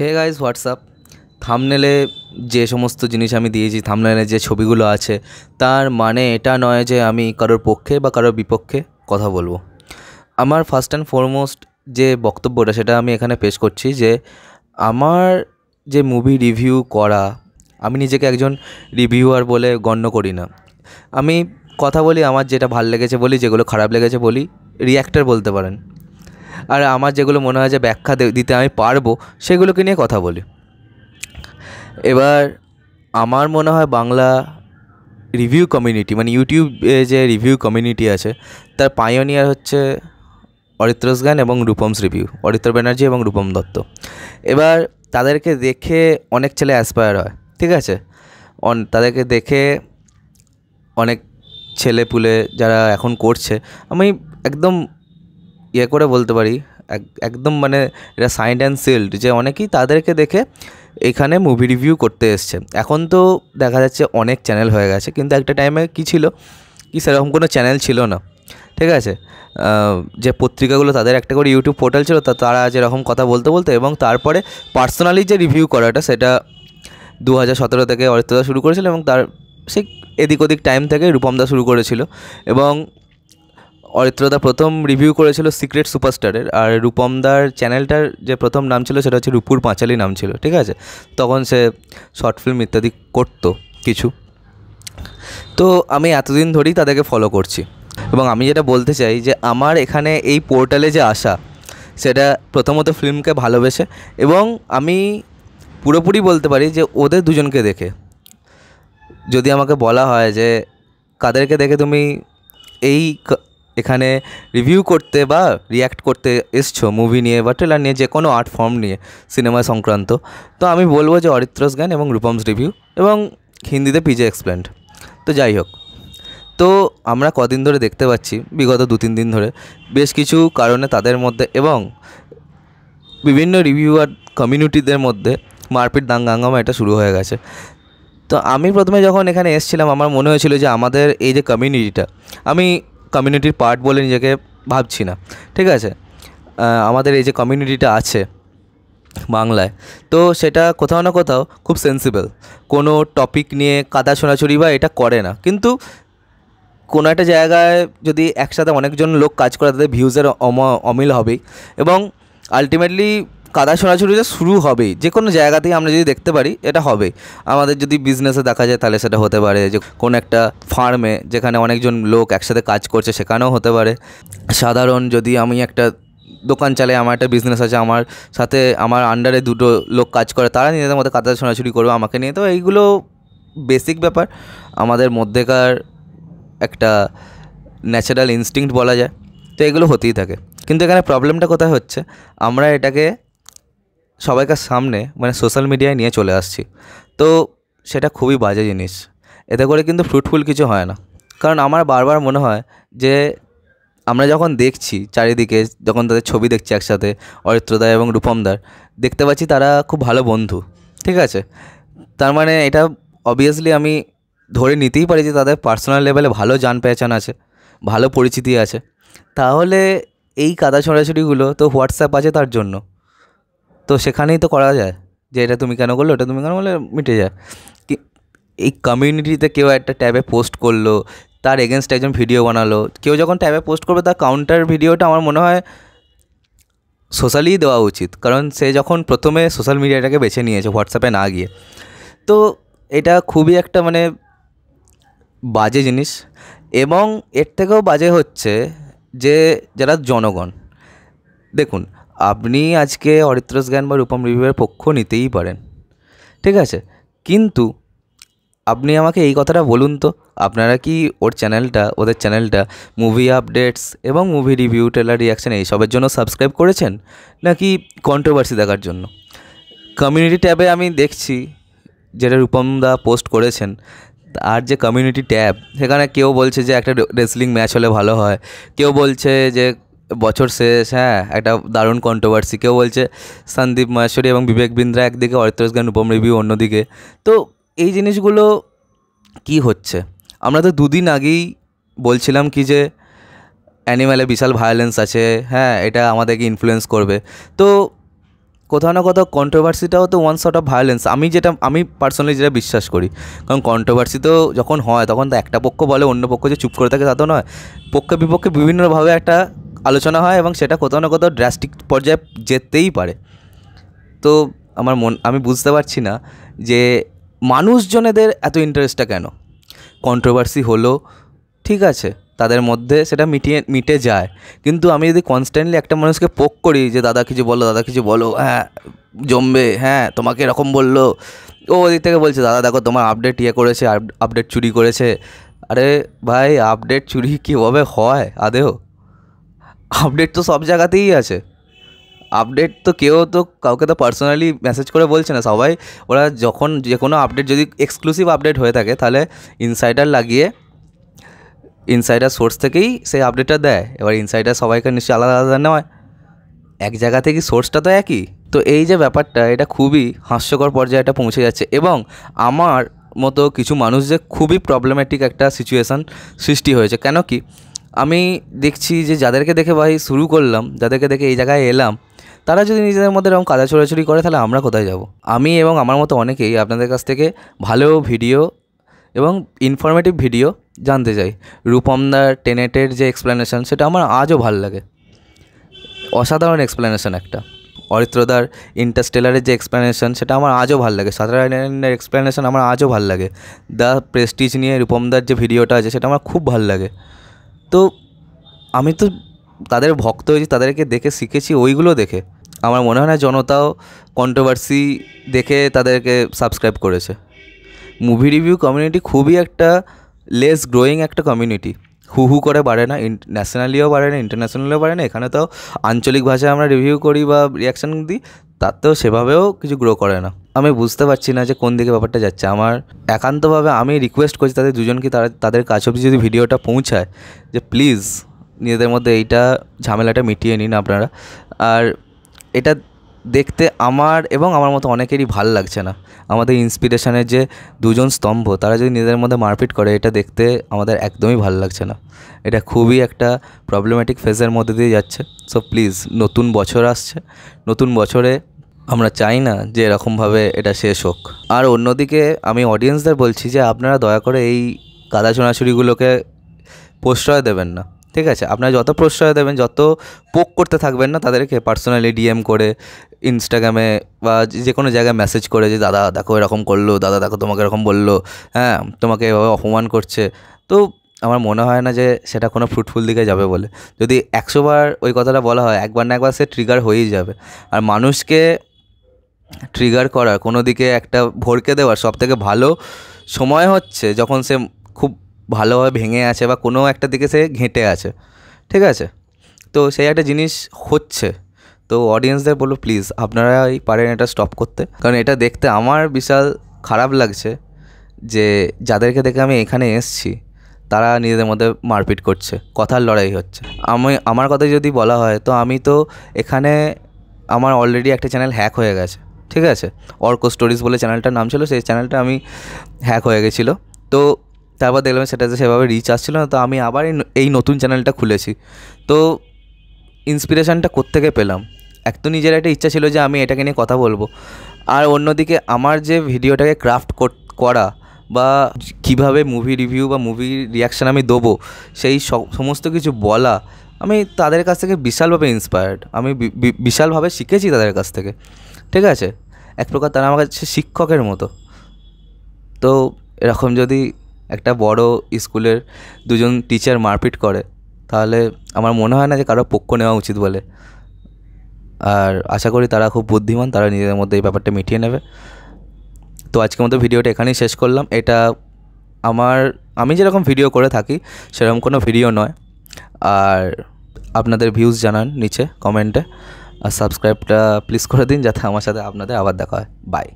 Hey guys WhatsApp. থাম্বনেলে যে সমস্ত জিনিস আমি দিয়েছি, থাম্বনেলে যে ছবিগুলো আছে, তার মানে এটা নয় যে আমি কারোর পক্ষে বা কারোর বিপক্ষে কথা বলবো। আমার ফার্স্ট অ্যান্ড ফরমোস্ট যে বক্তব্যটা সেটা আমি এখানে পেশ করছি যে আমার যে মুভি রিভিউ করা, আমি নিজেকে একজন রিভিউয়ার বলে গণ্য করি না। আমি কথা বলি, আমার যেটা ভাল লেগেছে বলি, যেগুলো খারাপ লেগেছে বলি, রিয়্যাক্টর বলতে পারেন। আর আমার যেগুলো মনে হয় যে ব্যাখ্যা দিতে আমি পারবো সেগুলোকে নিয়ে কথা বলি। এবার আমার মনে হয় বাংলা রিভিউ কমিউনিটি, মানে ইউটিউবে যে রিভিউ কমিউনিটি আছে, তার পাইওনিয়ার হচ্ছে অরিত্রস জ্ঞান এবং রূপমস রিভিউ, অরিত্র ব্যানার্জি এবং রূপম দত্ত। এবার তাদেরকে দেখে অনেক ছেলে অ্যাসপায়ার হয়, ঠিক আছে। তাদেরকে দেখে অনেক ছেলে পুলে যারা এখন করছে, আমি একদম করে বলতে পারি, একদম মানে এটা সাইন্ড অ্যান্ড সিল্ড যে অনেকেই তাদেরকে দেখে এখানে মুভি রিভিউ করতে এসছে। এখন তো দেখা যাচ্ছে অনেক চ্যানেল হয়ে গেছে, কিন্তু একটা টাইমে কী ছিল কি, সেরকম কোনো চ্যানেল ছিল না, ঠিক আছে। যে পত্রিকাগুলো, তাদের একটা করে ইউটিউব পোর্টাল ছিল, তারা যেরকম কথা বলতে এবং তারপরে পার্সোনালি যে রিভিউ করাটা, সেটা 2017 থেকে অরিত্রদা শুরু করেছিল এবং তার সেই এদিক ওদিক টাইম থেকে রূপমদা শুরু করেছিল। এবং অরিত্রদা প্রথম রিভিউ করেছিল সিক্রেট সুপারস্টারের, আর রূপমদার চ্যানেলটার যে প্রথম নাম ছিল সেটা হচ্ছে রূপুর পাঁচালী নাম ছিল, ঠিক আছে। তখন সে শর্ট ফিল্ম ইত্যাদি করতো কিছু। তো আমি এতদিন ধরেই তাদেরকে ফলো করছি এবং আমি যেটা বলতে চাই যে আমার এখানে এই পোর্টালে যে আসা, সেটা প্রথমত ফিল্মকে ভালোবেসে, এবং আমি পুরোপুরি বলতে পারি যে ওদের দুজনকে দেখে। যদি আমাকে বলা হয় যে কাদেরকে দেখে তুমি এই এখানে রিভিউ করতে বা রিয়্যাক্ট করতে এসছো মুভি নিয়ে বা ট্রেলার নিয়ে, যে কোনো আর্ট ফর্ম নিয়ে, সিনেমা সংক্রান্ত, তো আমি বলবো যে অরিত্রস জ্ঞান এবং রূপমস রিভিউ, এবং হিন্দিতে পিজে এক্সপ্লেন্ড। তো যাই হোক, তো আমরা কদিন ধরে দেখতে পাচ্ছি, বিগত 2-3 দিন ধরে বেশ কিছু কারণে তাদের মধ্যে এবং বিভিন্ন রিভিউয়ার কমিউনিটিদের মধ্যে মারপিট দাঙ্গাঙ্গামা এটা শুরু হয়ে গেছে। তো আমি প্রথমে যখন এখানে এসেছিলাম, আমার মনে হয়েছিল যে আমাদের এই যে কমিউনিটিটা, আমি কমিউনিটির পার্ট বলে নিজেকে ভাবছি না, ঠিক আছে। আমাদের এই যে কমিউনিটিটা আছে বাংলায়, তো সেটা কোথাও না কোথাও খুব সেন্সিবল, কোনো টপিক নিয়ে কাদা ছোড়াছুড়ি বা এটা করে না। কিন্তু কোনো একটা জায়গায় যদি একসাথে অনেকজন লোক কাজ করে, তাদের ভিউজের অমিল হবেই, এবং আলটিমেটলি কাদা ছোড়াছুড়িটা শুরু হবেই। যে কোনো জায়গাতেই আমরা যদি দেখতে পারি এটা হবেই। আমাদের যদি বিজনেসে দেখা যায় তাহলে সেটা হতে পারে, যে কোনো একটা ফার্মে যেখানে অনেকজন লোক একসাথে কাজ করছে সেখানেও হতে পারে। সাধারণ যদি আমি একটা দোকান চালাই, আমার একটা বিজনেস আছে, আমার সাথে আমার আন্ডারে 2টো লোক কাজ করে, তারা নিজেদের মধ্যে কাদা ছোড়াছুড়ি করবে আমাকে নিয়ে। তো এইগুলো বেসিক ব্যাপার, আমাদের মধ্যেকার একটা ন্যাচারাল ইনস্টিংক্ট বলা যায়। তো এগুলো হতেই থাকে। কিন্তু এখানে প্রবলেমটা কোথায় হচ্ছে, আমরা এটাকে সবাইকার সামনে মানে সোশ্যাল মিডিয়ায় নিয়ে চলে আসছি। তো সেটা খুবই বাজে জিনিস, এতে করে কিন্তু ফ্রুটফুল কিছু হয় না। কারণ আমার বারবার মনে হয় যে আমরা যখন দেখছি চারিদিকে, যখন তাদের ছবি দেখছি একসাথে, অরিত্রদা এবং রূপমদার, দেখতে পাচ্ছি তারা খুব ভালো বন্ধু, ঠিক আছে। তার মানে এটা অবভিয়াসলি আমি ধরে নিতেই পারি যে তাদের পার্সোনাল লেভেলে ভালো জান পেহচান আছে, ভালো পরিচিতি আছে। তাহলে এই কাদা ছোড়াছুড়িগুলো তো হোয়াটসঅ্যাপ আছে তার জন্য, তো সেখানেই তো করা যায় যে এটা তুমি কেন করলো, এটা তুমি কেন বললে, মিটে যায়। কি এই কমিউনিটিতে কেউ একটা ট্যাবে পোস্ট করলো, তার এগেনস্ট একজন ভিডিও বানালো, কেউ যখন ট্যাবে পোস্ট করবে তার কাউন্টার ভিডিওটা আমার মনে হয় সোশ্যালেই দেওয়া উচিত, কারণ সে যখন প্রথমে সোশ্যাল মিডিয়াটাকে বেছে নিয়েছে হোয়াটসঅ্যাপে না গিয়ে। তো এটা খুবই একটা মানে বাজে জিনিস। এবং এর থেকেও বাজে হচ্ছে যে যারা জনগণ, দেখুন, আপনি আজকে অরিত্রস জ্ঞান বা রূপম রিভিউয়ের পক্ষ নিতেই পারেন, ঠিক আছে, কিন্তু আপনি আমাকে এই কথাটা বলুন তো, আপনারা কি ওদের চ্যানেলটা মুভি আপডেটস এবং মুভি রিভিউ, ট্রেলার রিয়াকশান এইসবের জন্য সাবস্ক্রাইব করেছেন, নাকি কন্ট্রোভার্সি দেখার জন্য? কমিউনিটি ট্যাবে আমি দেখছি যেটা রূপমদা পোস্ট করেছেন, আর যে কমিউনিটি ট্যাব, সেখানে কেউ বলছে যে একটা রেসলিং ম্যাচ হলে ভালো হয়, কেউ বলছে যে বছর শেষ, হ্যাঁ একটা দারুণ কন্ট্রোভার্সি, কেউ বলছে সন্দীপ মাহেশ্বরী এবং বিবেক বিন্দ্রা একদিকে, অরিত্রস জ্ঞান রূপম রিভিউ অন্যদিকে। তো এই জিনিসগুলো কি হচ্ছে? আমরা তো 2 দিন আগেই বলছিলাম কি যে অ্যানিম্যালে বিশাল ভায়োলেন্স আছে, হ্যাঁ এটা আমাদেরকে ইনফ্লুয়েন্স করবে। তো কোথাও না কোথাও কন্ট্রোভার্সিটাও তো ওয়ান সর্ট অফ ভায়োলেন্স, আমি পার্সোনালি যেটা বিশ্বাস করি। কারণ কন্ট্রোভার্সি তো যখন হয় তখন তো একটা পক্ষ বলে অন্য পক্ষ যে চুপ করে থাকে তা তো নয়, পক্ষে বিপক্ষে বিভিন্নভাবে একটা আলোচনা হয় এবং সেটা কোথাও না কোথাও ড্রাস্টিক পর্যায়ে যেতেই পারে। তো আমি বুঝতে পারছি না যে মানুষজনেদের এত ইন্টারেস্টটা কেন। কন্ট্রোভার্সি হলো ঠিক আছে, তাদের মধ্যে সেটা মিটে যায়, কিন্তু আমি যদি কনস্ট্যান্টলি একটা মানুষকে পোক করি যে দাদা কিছু বলো, দাদা কিছু বলো, হ্যাঁ জমবে, হ্যাঁ তোমাকে এরকম বললো, ও ওদিক থেকে বলছে দাদা দেখো তোমার আপডেট করেছে, আপডেট চুরি করেছে। আরে ভাই, আপডেট চুরি কীভাবে হয় আদেও? আপডেট তো সব জায়গাতেই আছে। আপডেট তো কেউ তো কাউকে তো পার্সোনালি মেসেজ করে বলছে না, সবাই ওরা যখন যে কোনো আপডেট যদি এক্সক্লুসিভ আপডেট হয়ে থাকে তাহলে ইনসাইডার লাগিয়ে ইনসাইডার সোর্স থেকেই সেই আপডেটটা দেয়। এবার ইনসাইডার সবাইকে নিশ্চয়ই আলাদা আলাদা নেওয়া, এক জায়গা থেকে সোর্সটা তো একই। তো এই যে ব্যাপারটা, এটা খুবই হাস্যকর পর্যায়ে এটা পৌঁছে যাচ্ছে এবং আমার মতো কিছু মানুষ যে খুবই প্রবলেম্যাটিক একটা সিচুয়েশান সৃষ্টি হয়েছে। কেন কি আমি দেখছি যে যাদেরকে দেখে ভাই শুরু করলাম, যাদেরকে দেখে এই জায়গায় এলাম, তারা যদি নিজেদের মধ্যে এরকম কাদা ছোড়াছুড়ি করে তাহলে আমরা কোথায় যাব? আমি এবং আমার মতো অনেকেই আপনাদের কাছ থেকে ভালো ভিডিও এবং ইনফরমেটিভ ভিডিও জানতে চাই। রূপমদার টেনেটের যে এক্সপ্লেনেশন সেটা আমার আজও ভাল লাগে, অসাধারণ এক্সপ্লেনেশন একটা। অরিত্রদার ইন্টারস্টেলারের যে এক্সপ্লেনেশন সেটা আমার আজও ভাল লাগে। শাটার আইল্যান্ডের এক্সপ্লেনেশন আমার আজও ভাল লাগে। দ্য প্রেস্টিজ নিয়ে রূপমদার যে ভিডিওটা আছে সেটা আমার খুব ভাল লাগে। তো আমি তো তাদের ভক্ত হয়েছি, তাদেরকে দেখে শিখেছি ওইগুলো দেখে। আমার মনে হয় না জনতাও কন্ট্রোভার্সি দেখে তাদেরকে সাবস্ক্রাইব করেছে। মুভি রিভিউ কমিউনিটি খুবই একটা লেস গ্রোয়িং একটা কমিউনিটি, হু করে বাড়ে না, ন্যাশনালিও বাড়ে না, ইন্টারন্যাশনালিও বাড়ে না। এখানে তো আঞ্চলিক ভাষায় আমরা রিভিউ করি বা রিয়াকশান দিই, তাতেও সেভাবেও কিছু গ্রো করে না। আমি বুঝতে পারছি না যে কোন দিকে ব্যাপারটা যাচ্ছে। আমার একান্তভাবে আমি রিকোয়েস্ট করছি তাদের দুজনকে, তাদের কাছে অবধি যদি ভিডিওটা পৌঁছায় যে প্লিজ নিজেদের মধ্যে এইটা ঝামেলাটা মিটিয়ে নিন আপনারা। আর এটা দেখতে আমার এবং আমার মতো অনেকেরই ভাল লাগছে না। আমাদের ইন্সপিরেশনের যে দুজন স্তম্ভ, তারা যদি নিজেদের মধ্যে মারপিট করে, এটা দেখতে আমাদের একদমই ভাল লাগছে না। এটা খুবই একটা প্রবলেম্যাটিক ফেজের মধ্যে দিয়ে যাচ্ছে। সো প্লিজ, নতুন বছর আসছে, নতুন বছরে আমরা চাই না যে এরকমভাবে এটা শেষ হোক। আর অন্যদিকে আমি অডিয়েন্সদের বলছি যে আপনারা দয়া করে এই কাদা ছোঁড়াছুড়িগুলোকে প্রশ্রয় দেবেন না, ঠিক আছে? আপনারা যত প্রশ্রয় দেবেন, যত পোক করতে থাকবেন না তাদেরকে পার্সোনালি ডিএম করে, ইনস্টাগ্রামে বা যে কোনো জায়গায় মেসেজ করে যে দাদা দেখো এরকম করলো, দাদা দেখো তোমাকে এরকম বললো, হ্যাঁ তোমাকে এভাবে অপমান করছে, তো আমার মনে হয় না যে সেটা কোনো ফ্রুটফুল দিকে যাবে বলে। যদি 100 বার ওই কথাটা বলা হয়, একবার না একবার সে ট্রিগার হয়েই যাবে। আর মানুষকে ট্রিগার করার, কোনো দিকে একটা ভড়কে দেওয়ার সবথেকে ভালো সময় হচ্ছে যখন সে খুব ভালোভাবে ভেঙে আছে বা কোনো একটা দিকে সে ঘেঁটে আছে, ঠিক আছে? তো সেই একটা জিনিস হচ্ছে। তো অডিয়েন্সদের বলবো প্লিজ আপনারাই পারেন এটা স্টপ করতে, কারণ এটা দেখতে আমার বিশাল খারাপ লাগছে যে যাদেরকে দেখে আমি এখানে এসেছি তারা নিজেদের মধ্যে মারপিট করছে, কথার লড়াই হচ্ছে। আমার কথা যদি বলা হয় তো আমি তো এখানে, আমার অলরেডি একটা চ্যানেল হ্যাক হয়ে গেছে, ঠিক আছে? অর্ক স্টোরিজ বলে চ্যানেলটার নাম ছিল, সেই চ্যানেলটা আমি হ্যাক হয়ে গেছিলো। তো তারপর দেখলাম সেটাতে সেভাবে রিচ আসছিলো না, তো আমি আবার এই নতুন চ্যানেলটা খুলেছি। তো ইন্সপিরেশানটা কোত্থেকে পেলাম? এক তো নিজের একটা ইচ্ছা ছিল যে আমি এটাকে নিয়ে কথা বলবো, আর অন্যদিকে আমার যে ভিডিওটাকে ক্রাফট করা বা কীভাবে মুভি রিভিউ বা মুভি রিয়াকশান আমি দেবো, সেই সমস্ত কিছু বলা, আমি তাদের কাছ থেকে বিশালভাবে ইন্সপায়ার্ড। আমি বিশালভাবে শিখেছি তাদের কাছ থেকে, ঠিক আছে? এক প্রকার তারা আমার কাছে শিক্ষকের মতো। তো এরকম যদি একটা বড় স্কুলের দুজন টিচার মারপিট করে তাহলে আমার মনে হয় না যে কারো পক্ষ নেওয়া উচিত বলে। আর আশা করি তারা খুব বুদ্ধিমান, তারা নিজেদের মধ্যে এই ব্যাপারটা মিটিয়ে নেবে। তো আজকের মতো ভিডিওটা এখানেই শেষ করলাম। এটা আমি যেরকম ভিডিও করে থাকি সেরকম কোনো ভিডিও নয়। আর আপনাদের ভিউজ জানান নিচে কমেন্টে, আর সাবস্ক্রাইবটা প্লিজ করে দিন যাতে আমার সাথে আপনাদের আবার দেখা হয়। বাই।